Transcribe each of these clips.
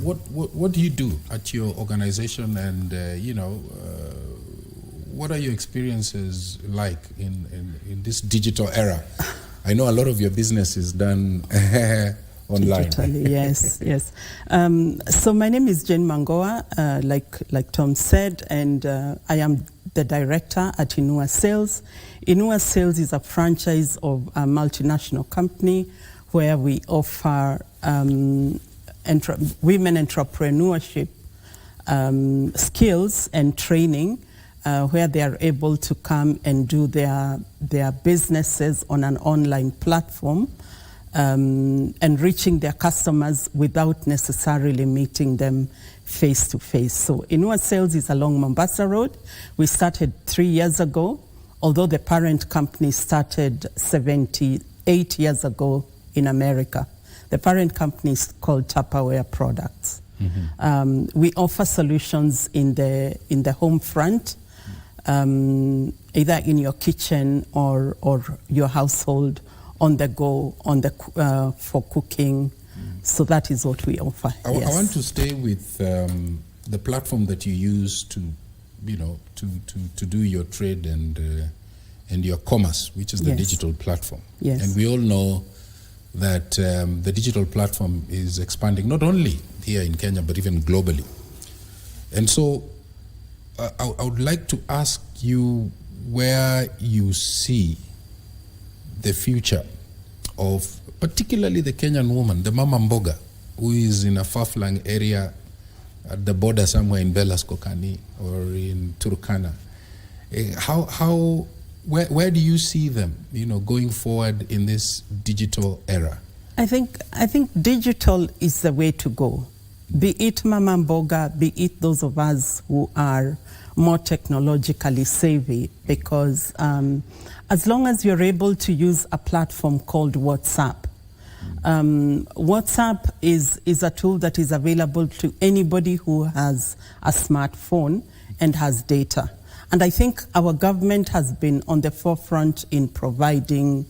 What do you do at your organization, and what are your experiences like in this digital era? I know a lot of your business is done online. Digitally, yes. So my name is Jane Mangoa, like Tom said, and I am the director at Inua Sales. Inua Sales is a franchise of a multinational company where we offer women entrepreneurship skills and training, where they are able to come and do their businesses on an online platform, and reaching their customers without necessarily meeting them face to face. So Inua Sales is along Mombasa Road. We started 3 years ago, although the parent company started 78 years ago in America. The parent company is called Tupperware Products. Mm-hmm. We offer solutions in the home front, either in your kitchen or your household, on the go, for cooking. So that is what we offer. I want to stay with the platform that you use to do your trade and your commerce, which is the digital platform. Yes. And we all know that the digital platform is expanding not only here in Kenya but even globally. And so I would like to ask you where you see the future of particularly the Kenyan woman, the Mama Mboga, who is in a far-flung area at the border somewhere in Belaskokani or in Turkana. Where do you see them, going forward in this digital era? I think digital is the way to go. Be it Mama Mboga, be it those of us who are more technologically savvy, because as long as you're able to use a platform called WhatsApp. WhatsApp is a tool that is available to anybody who has a smartphone and has data. And I think our government has been on the forefront in providing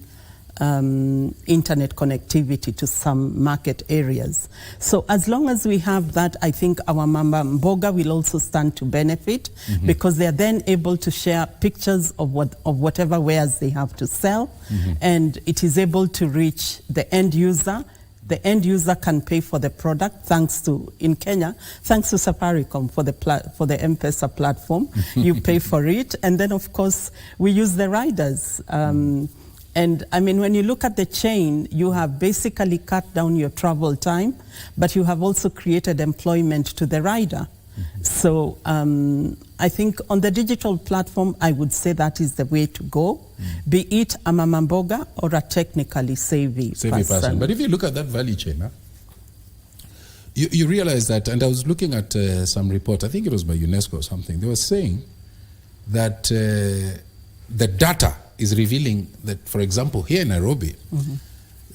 internet connectivity to some market areas. So as long as we have that, I think our Mama Mboga will also stand to benefit, because they are then able to share pictures of whatever wares they have to sell, and it is able to reach the end user. The end user can pay for the product in Kenya, thanks to Safaricom for the M-Pesa platform. You pay for it, and then of course we use the riders. And I mean, when you look at the chain, you have basically cut down your travel time, but you have also created employment to the rider. So I think on the digital platform, I would say that is the way to go, be it a Mama Mboga or a technically savvy person. But if you look at that value chain, you realize that, and I was looking at some report, I think it was by UNESCO or something, they were saying that the data is revealing that, for example, here in Nairobi,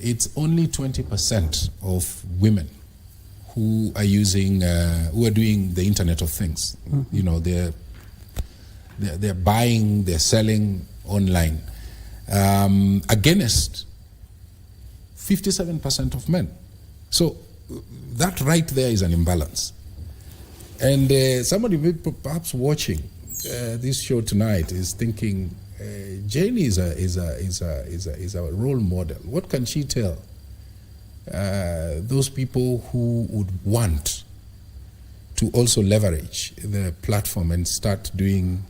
it's only 20% of women who are using, who are doing the Internet of Things. They're buying, they're selling online, against 57% of men. So that right there is an imbalance. And somebody perhaps watching this show tonight is thinking, Jane is a role model. What can she tell those people who would want to also leverage the platform and start doing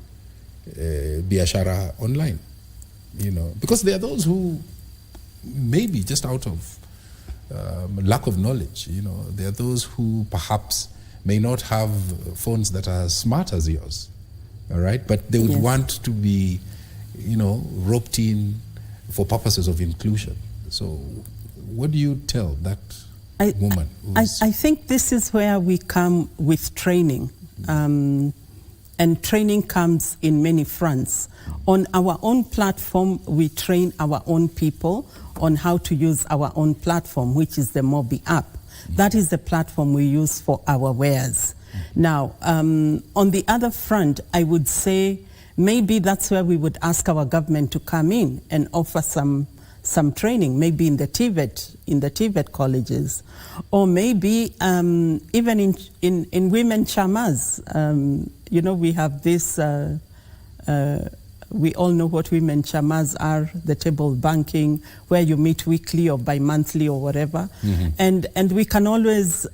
biashara online? Because there are those who maybe just out of lack of knowledge, there are those who perhaps may not have phones that are as smart as yours, all right? But they would want to be roped in for purposes of inclusion. So what do you tell that woman? I think this is where we come with training. And training comes in many fronts. On our own platform, we train our own people on how to use our own platform, which is the Mobi app. That is the platform we use for our wares. Now, on the other front, I would say maybe that's where we would ask our government to come in and offer some some training, maybe in the TVET colleges, or maybe even in women chamas. We have this. We all know what women chamas are, the table banking, where you meet weekly or bi-monthly or whatever. And we can always,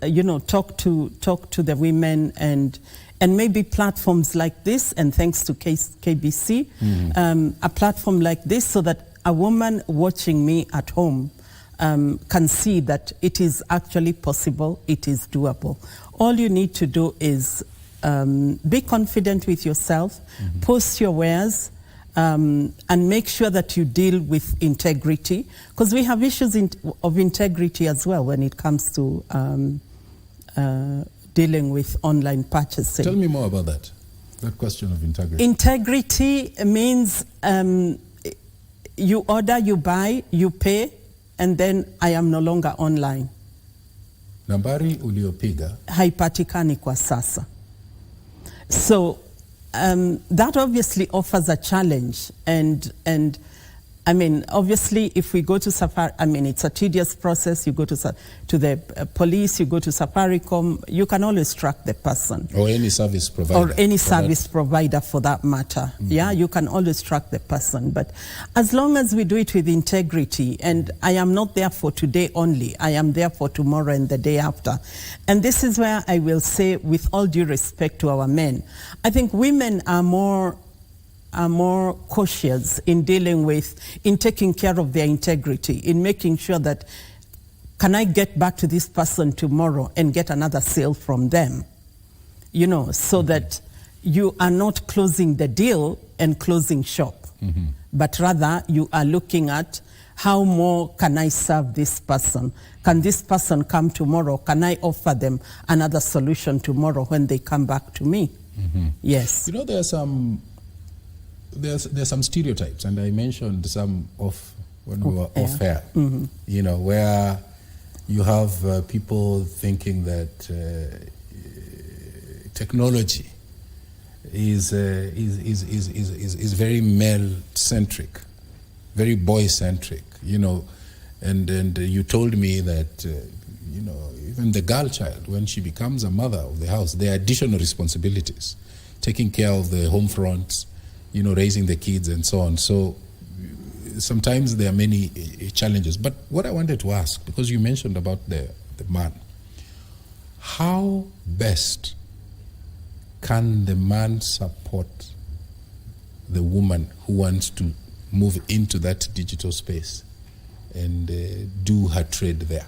talk to the women and maybe platforms like this, and thanks to KBC, a platform like this, so that a woman watching me at home can see that it is actually possible, it is doable. All you need to do is be confident with yourself, post your wares, and make sure that you deal with integrity, because we have issues of integrity as well when it comes to dealing with online purchasing. Tell me more about that question of integrity. Integrity means you order, you buy, you pay, and then I am no longer online. Nambari uliopiga haipatikani kwa sasa. So that obviously offers a challenge, and I mean, obviously, if we go to Safari, I mean, it's a tedious process. You go to the police, you go to Safaricom, you can always track the person. Or any service provider. Or any service provider for that matter. Yeah, you can always track the person. But as long as we do it with integrity, and I am not there for today only, I am there for tomorrow and the day after. And this is where I will say, with all due respect to our men, I think women are more cautious in dealing with, in taking care of their integrity, in making sure that, can I get back to this person tomorrow and get another sale from them? So that you are not closing the deal and closing shop, but rather you are looking at, how more can I serve this person? Can this person come tomorrow? Can I offer them another solution tomorrow when they come back to me? Yes. There's some stereotypes, and I mentioned some when we were off air. Where you have people thinking that technology is very male centric, very boy centric. And you told me that even the girl child, when she becomes a mother of the house, there are additional responsibilities, taking care of the home fronts, raising the kids and so on. So sometimes there are many challenges. But what I wanted to ask, because you mentioned about the man, how best can the man support the woman who wants to move into that digital space and do her trade there?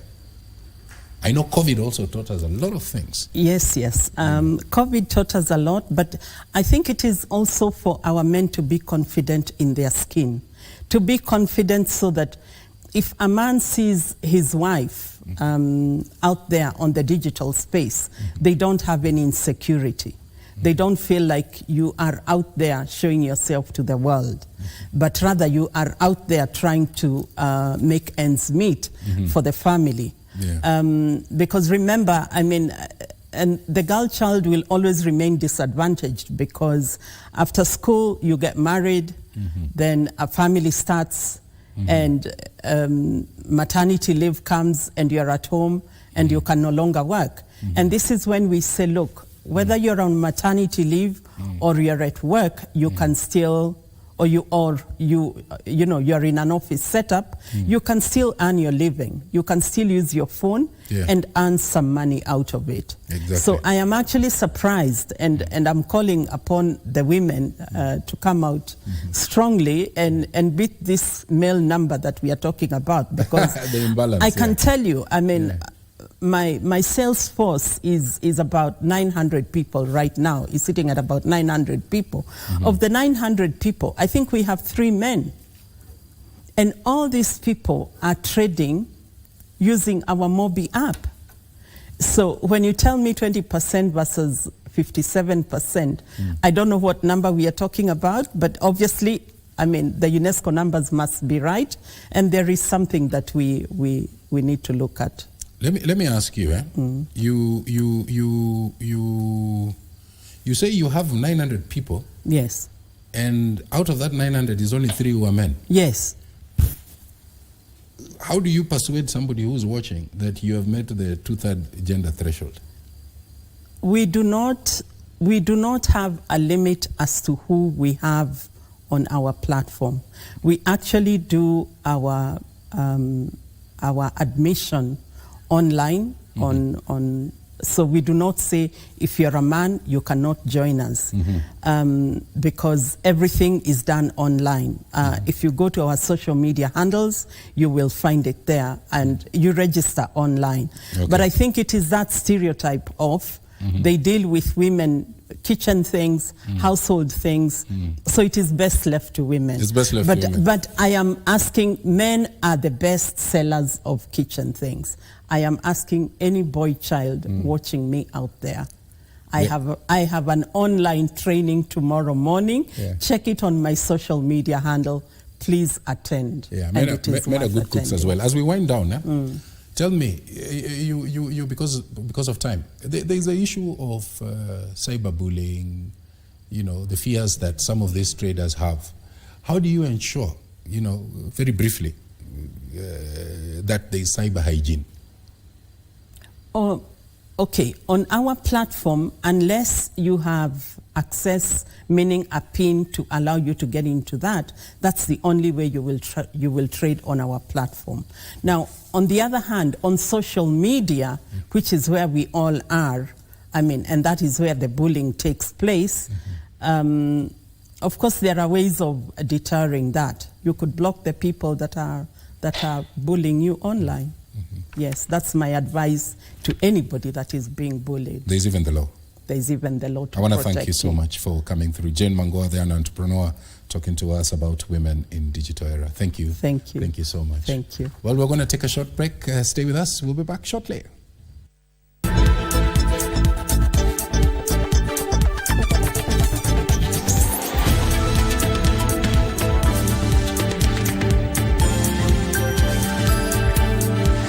I know COVID also taught us a lot of things. Yes. COVID taught us a lot, but I think it is also for our men to be confident in their skin, to be confident so that if a man sees his wife out there on the digital space, they don't have any insecurity. They don't feel like you are out there showing yourself to the world, but rather you are out there trying to make ends meet for the family. Because remember, I mean, and the girl child will always remain disadvantaged, because after school you get married, then a family starts, and maternity leave comes, and you're at home and you can no longer work. And this is when we say, look, whether you're on maternity leave or you're at work, you can still, you're in an office setup, you can still earn your living. You can still use your phone and earn some money out of it. Exactly. So I am actually surprised, and I'm calling upon the women to come out strongly and beat this male number that we are talking about, because the imbalance, I can tell you, I mean, my sales force is about 900 people right now. It's sitting at about 900 people. Of the 900 people, I think we have 3 men. And all these people are trading using our Mobi app. So when you tell me 20% versus 57%, I don't know what number we are talking about, but obviously, I mean, the UNESCO numbers must be right, and there is something that we need to look at. Let me ask you, you say you have 900 people. Yes. And out of that 900 is only 3 who are men. Yes. how do you persuade somebody who's watching that you have met the 2/3 gender threshold? We do not have a limit as to who we have on our platform. We actually do our admission online so we do not say if you're a man you cannot join us, because everything is done online. If you go to our social media handles, you will find it there, and you register online. Okay. But I think it is that stereotype of they deal with women, kitchen things, household things, so it is best left to women. It's best left to women. But I am asking, men are the best sellers of kitchen things. I am asking any boy child watching me out there. I have an online training tomorrow morning. Yeah. Check it on my social media handle. Please attend. Yeah, men are good cooks as well. As we wind down, tell me, you because of time, there is an issue of cyberbullying, the fears that some of these traders have. How do you ensure, very briefly, that there is cyber hygiene? Oh, okay. On our platform, unless you have access, meaning a PIN to allow you to get into that, that's the only way you will trade on our platform. Now, on the other hand, on social media, which is where we all are, and that is where the bullying takes place, of course there are ways of deterring that. You could block the people that are bullying you online. Yes, that's my advice to anybody that is being bullied. There's even the law. There's even the law to I want to protect thank you so much for coming through. Jane Mangoa, the entrepreneur, talking to us about women in digital era. Thank you. Thank you. Thank you so much. Thank you. Well, we're going to take a short break. Stay with us. We'll be back shortly.